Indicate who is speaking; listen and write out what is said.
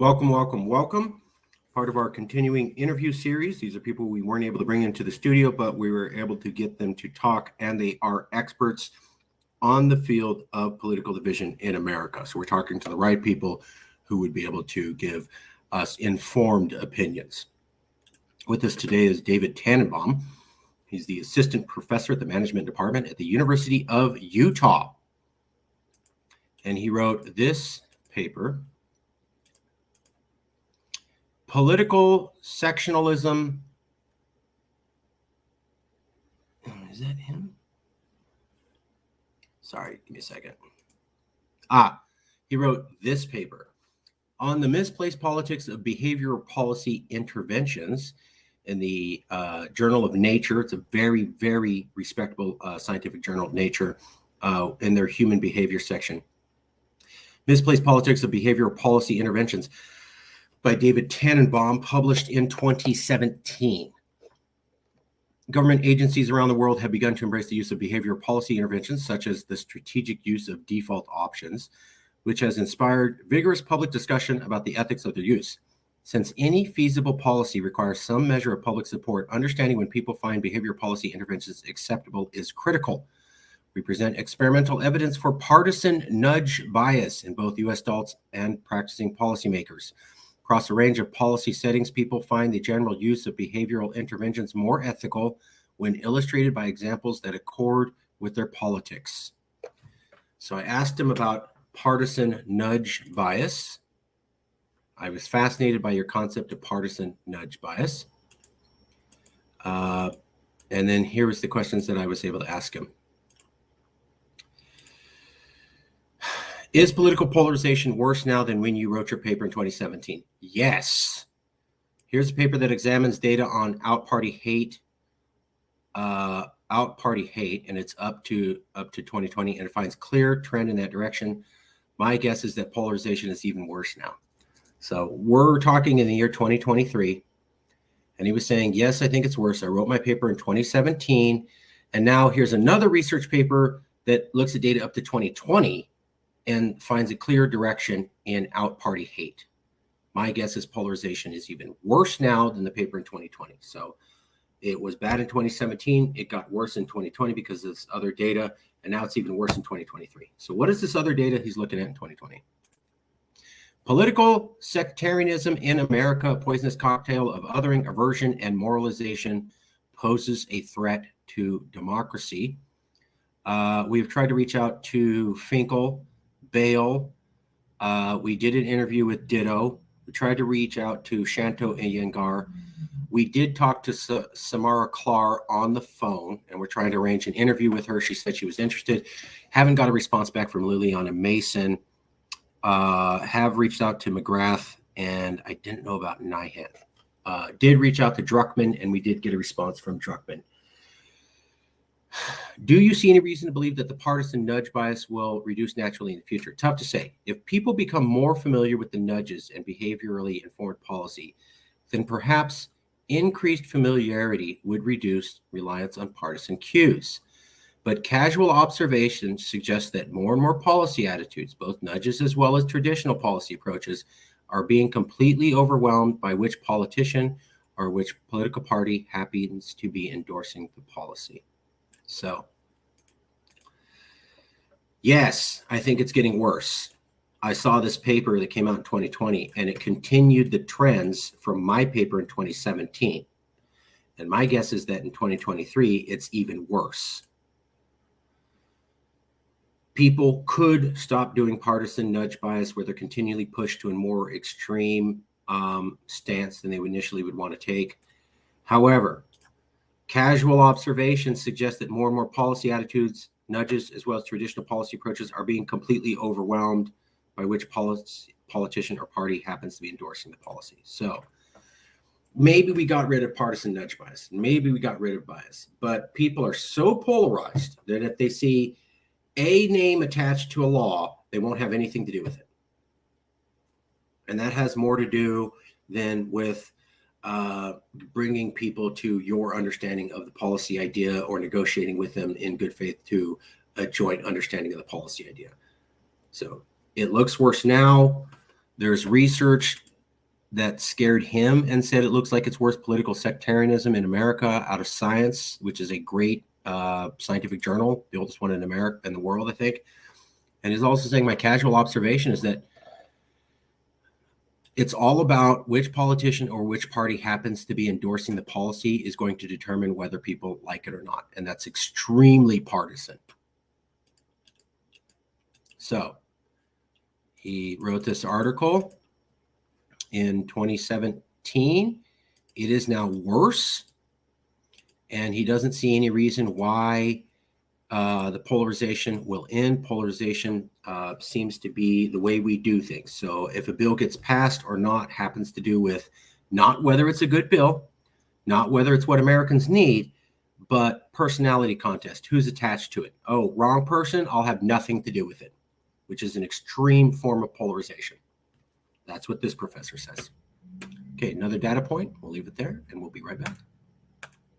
Speaker 1: Welcome. Part of our continuing interview series. These are people we weren't able to bring into the studio, but we were able to get them to talk, and they are experts on the field of political division in America. So we're talking to the right people who would be able to give us informed opinions. With us today is David Tannenbaum. He's the assistant professor at the management department at the University of Utah. And he wrote this paper, Political Sectionalism. Is that him? Sorry, give me a second. He wrote this paper on the misplaced politics of behavioral policy interventions in the Journal of Nature. It's a very, very respectable scientific journal of Nature in their human behavior section. Misplaced Politics of Behavioral Policy Interventions by David Tannenbaum, published in 2017. Government agencies around the world have begun to embrace the use of behavioral policy interventions, such as the strategic use of default options, which has inspired vigorous public discussion about the ethics of their use. Since any feasible policy requires some measure of public support, understanding when people find behavioral policy interventions acceptable is critical. We present experimental evidence for partisan nudge bias in both U.S. adults and practicing policymakers. Across a range of policy settings, people find the general use of behavioral interventions more ethical when illustrated by examples that accord with their politics. So I asked him about partisan nudge bias. I was fascinated by your concept of partisan nudge bias. And then here was the questions that I was able to ask him. Is political polarization worse now than when you wrote your paper in 2017? Yes. Here's a paper that examines data on out-party hate, and it's up to 2020, and it finds clear trend in that direction. My guess is that polarization is even worse now. So we're talking in the year 2023, and he was saying, yes, I think it's worse. I wrote my paper in 2017, and now here's another research paper that looks at data up to 2020 and finds a clear direction in out-party hate. My guess is polarization is even worse now than the paper in 2020. So it was bad in 2017. It got worse in 2020 because of this other data, and now it's even worse in 2023. So what is this other data he's looking at in 2020? Political sectarianism in America, a poisonous cocktail of othering, aversion, and moralization, poses a threat to democracy. We've tried to reach out to Finkel, Bale. We did an interview with Ditto. We tried to reach out to Shanto Iyengar. We did talk to Samara Klar on the phone, and we're trying to arrange an interview with her. She said she was interested. Haven't got a response back from Liliana Mason. Have reached out to McGrath, and I didn't know about Nyhan. Did reach out to Druckmann, and we did get a response from Druckmann. Do you see any reason to believe that the partisan nudge bias will reduce naturally in the future? Tough to say. If people become more familiar with the nudges and behaviorally informed policy, then perhaps increased familiarity would reduce reliance on partisan cues. But casual observation suggests that more and more policy attitudes, both nudges as well as traditional policy approaches, are being completely overwhelmed by which politician or which political party happens to be endorsing the policy. So, yes, I think it's getting worse. I saw this paper that came out in 2020, and it continued the trends from my paper in 2017. And my guess is that in 2023, it's even worse. People could stop doing partisan nudge bias where they're continually pushed to a more extreme stance than they initially would want to take. However, casual observations suggest that more and more policy attitudes, nudges, as well as traditional policy approaches are being completely overwhelmed by which politician or party happens to be endorsing the policy. So maybe we got rid of partisan nudge bias. Maybe we got rid of bias. But people are so polarized that if they see a name attached to a law, they won't have anything to do with it. And that has more to do than with bringing people to your understanding of the policy idea or negotiating with them in good faith to a joint understanding of the policy idea. So it looks worse now. There's research that scared him and said it looks like it's worse political sectarianism in America out of Science, which is a great scientific journal, the oldest one in America, in the world, I think. And he's also saying my casual observation is that it's all about which politician or which party happens to be endorsing the policy is going to determine whether people like it or not. And that's extremely partisan. So he wrote this article in 2017. It is now worse. And he doesn't see any reason why the polarization will end. Polarization seems to be the way we do things. So if a bill gets passed or not happens to do with not whether it's a good bill, not whether it's what Americans need, but personality contest. Who's attached to it? Oh, wrong person, I'll have nothing to do with it, which is an extreme form of polarization. That's what this professor says. Okay, another data point. We'll leave it there and we'll be right back.